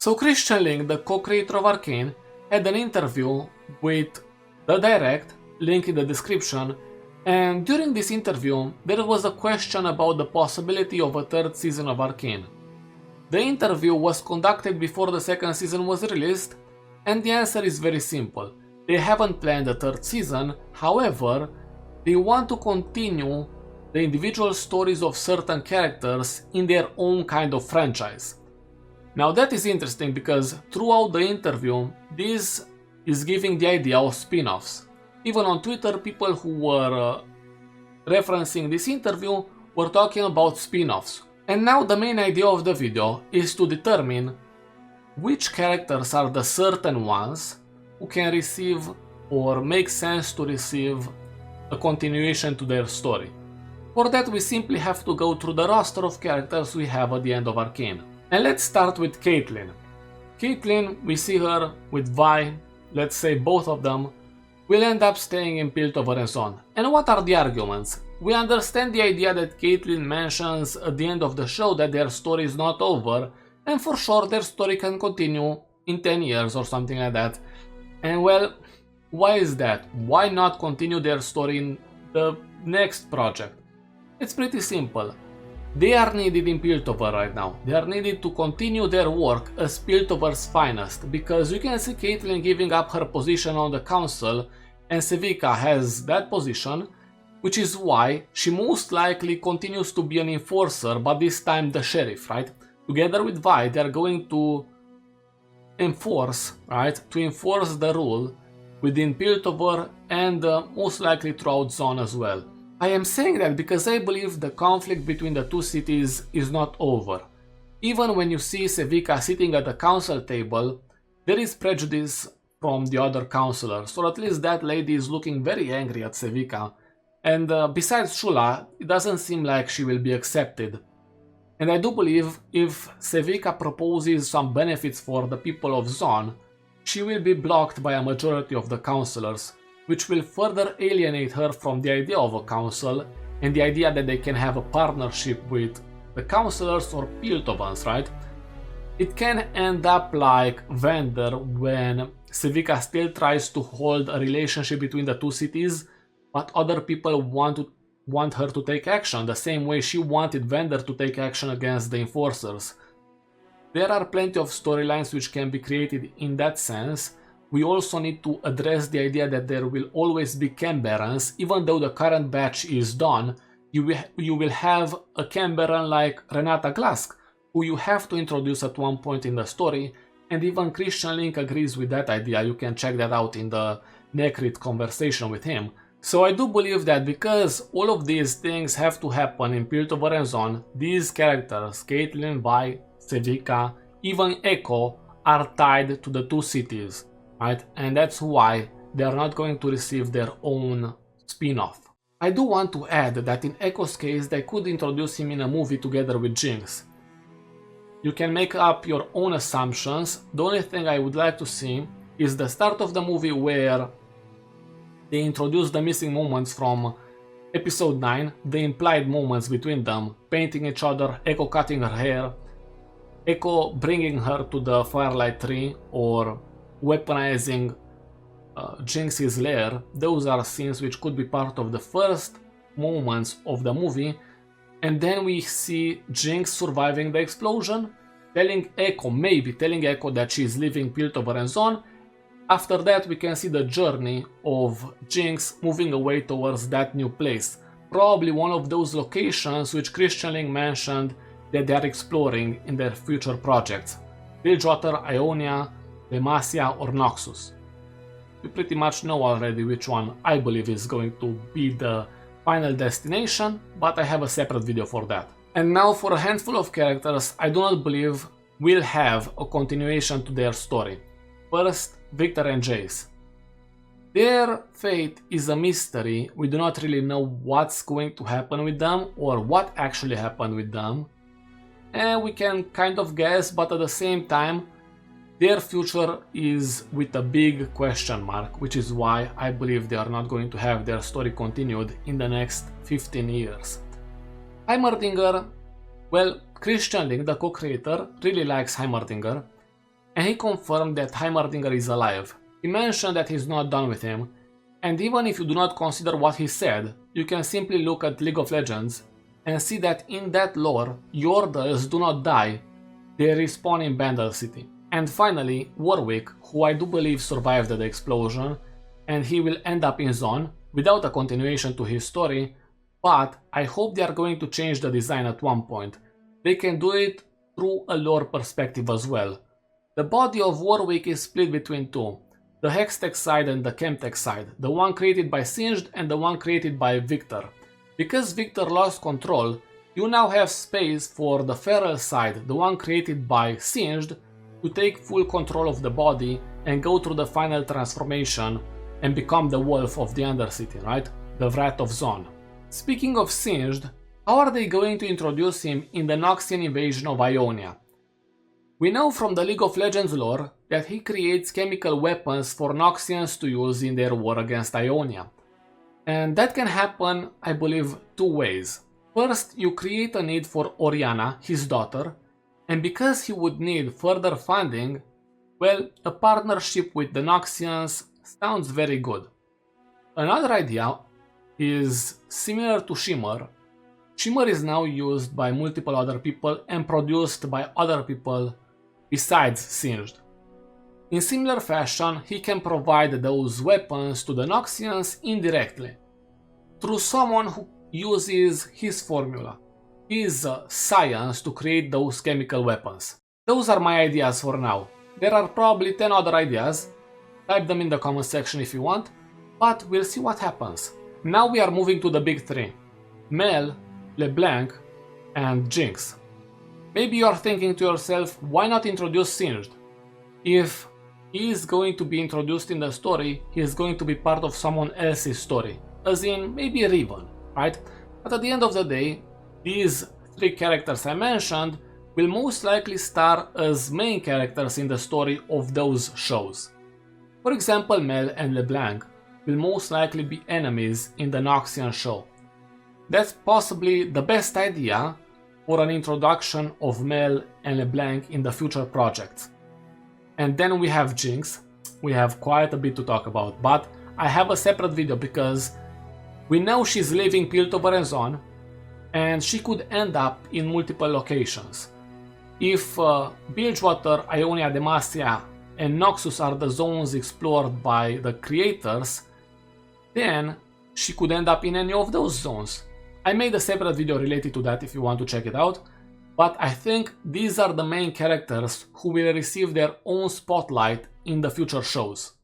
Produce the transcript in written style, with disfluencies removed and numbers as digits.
So Christian Link, the co-creator of Arcane, had an interview with TheDirect, link in the description, and during this interview there was a question about the possibility of a third season of Arcane. The interview was conducted before the second season was released, and the answer is very simple. They haven't planned a third season, however, they want to continue the individual stories of certain characters in their own kind of franchise. Now that is interesting because throughout the interview, this is giving the idea of spin-offs. Even on Twitter, people who were referencing this interview were talking about spin-offs. And now the main idea of the video is to determine which characters are the certain ones who can receive or make sense to receive a continuation to their story. For that we simply have to go through the roster of characters we have at the end of Arcane. And let's start with Caitlyn. Caitlyn, we see her with Vi, let's say both of them, will end up staying in Piltover and so on. And what are the arguments? We understand the idea that Caitlyn mentions at the end of the show that their story is not over, and for sure their story can continue in 10 years or something like that. And well, why is that? Why not continue their story in the next project? It's pretty simple. They are needed in Piltover right now. They are needed to continue their work as Piltover's finest, because you can see Caitlyn giving up her position on the council and Sevika has that position, which is why she most likely continues to be an enforcer, but this time the sheriff, right? Together with Vi, they are going to enforce, right? To enforce the rule within Piltover and most likely throughout Zone as well. I am saying that because I believe the conflict between the two cities is not over. Even when you see Sevika sitting at the council table, there is prejudice from the other councillors, or at least that lady is looking very angry at Sevika. And besides Shula, it doesn't seem like she will be accepted. And I do believe if Sevika proposes some benefits for the people of Zon, she will be blocked by a majority of the councillors, which will further alienate her from the idea of a council and the idea that they can have a partnership with the councillors or Piltovans, right? It can end up like Vander when Sevika still tries to hold a relationship between the two cities, but other people want her to take action, the same way she wanted Vander to take action against the enforcers. There are plenty of storylines which can be created in that sense. We also need to address the idea that there will always be Cam Barons. Even though the current batch is done, you will have a Cam Baron like Renata Glask, who you have to introduce at one point in the story, and even Christian Link agrees with that idea. You can check that out in the Necrit conversation with him. So I do believe that because all of these things have to happen in Piltover and Zone, these characters, Caitlyn, Vi, Sevika, even Echo, are tied to the two cities. Right? And that's why they are not going to receive their own spin-off. I do want to add that in Echo's case they could introduce him in a movie together with Jinx. You can make up your own assumptions. The only thing I would like to see is the start of the movie where they introduce the missing moments from episode 9, the implied moments between them, painting each other, Echo cutting her hair, Echo bringing her to the Firelight Tree, or weaponizing Jinx's lair. Those are scenes which could be part of the first moments of the movie, and then we see Jinx surviving the explosion, maybe telling Echo that she is leaving Piltover and Zone. After that we can see the journey of Jinx moving away towards that new place, probably one of those locations which Christian Link mentioned that they are exploring in their future projects, Bridgewater, Ionia, Demacia or Noxus. We pretty much know already which one I believe is going to be the final destination, but I have a separate video for that. And now for a handful of characters I do not believe will have a continuation to their story. First, Victor and Jace. Their fate is a mystery. We do not really know what's going to happen with them or what actually happened with them. And we can kind of guess, but at the same time their future is with a big question mark, which is why I believe they are not going to have their story continued in the next 15 years. Heimerdinger, well, Christian Link, the co-creator, really likes Heimerdinger. and he confirmed that Heimerdinger is alive. He mentioned that he's not done with him, and even if you do not consider what he said, you can simply look at League of Legends and see that in that lore, Yordles do not die, they respawn in Bandle City. And finally, Warwick, who I do believe survived the explosion, and he will end up in Zone, without a continuation to his story, but I hope they are going to change the design at one point. They can do it through a lore perspective as well. The body of Warwick is split between two, the Hextech side and the Chemtech side, the one created by Singed and the one created by Victor. Because Victor lost control, you now have space for the Feral side, the one created by Singed, to take full control of the body and go through the final transformation and become the wolf of the Undercity, right? The Wrath of Zon. Speaking of Singed, how are they going to introduce him in the Noxian invasion of Ionia? We know from the League of Legends lore that he creates chemical weapons for Noxians to use in their war against Ionia. And that can happen, I believe, two ways. First, you create a need for Oriana, his daughter, and because he would need further funding, well, a partnership with the Noxians sounds very good. Another idea is similar to Shimmer. Shimmer is now used by multiple other people and produced by other people besides Singed. In similar fashion, he can provide those weapons to the Noxians indirectly, through someone who uses his formula, his science to create those chemical weapons. Those are my ideas for now. There are probably 10 other ideas, type them in the comment section if you want, but we'll see what happens. Now we are moving to the big three, Mel, LeBlanc, and Jinx. Maybe you are thinking to yourself, why not introduce Singed? If he is going to be introduced in the story, he is going to be part of someone else's story, as in maybe Riven, right? But at the end of the day, these three characters I mentioned will most likely star as main characters in the story of those shows. For example, Mel and LeBlanc will most likely be enemies in the Noxian show. That's possibly the best idea for an introduction of Mel and LeBlanc in the future projects. And then we have Jinx. We have quite a bit to talk about, but I have a separate video because we know she's leaving Piltover and Zon, and she could end up in multiple locations. If Bilgewater, Ionia, Demacia, and Noxus are the zones explored by the creators, then she could end up in any of those zones. I made a separate video related to that if you want to check it out, but I think these are the main characters who will receive their own spotlight in the future shows.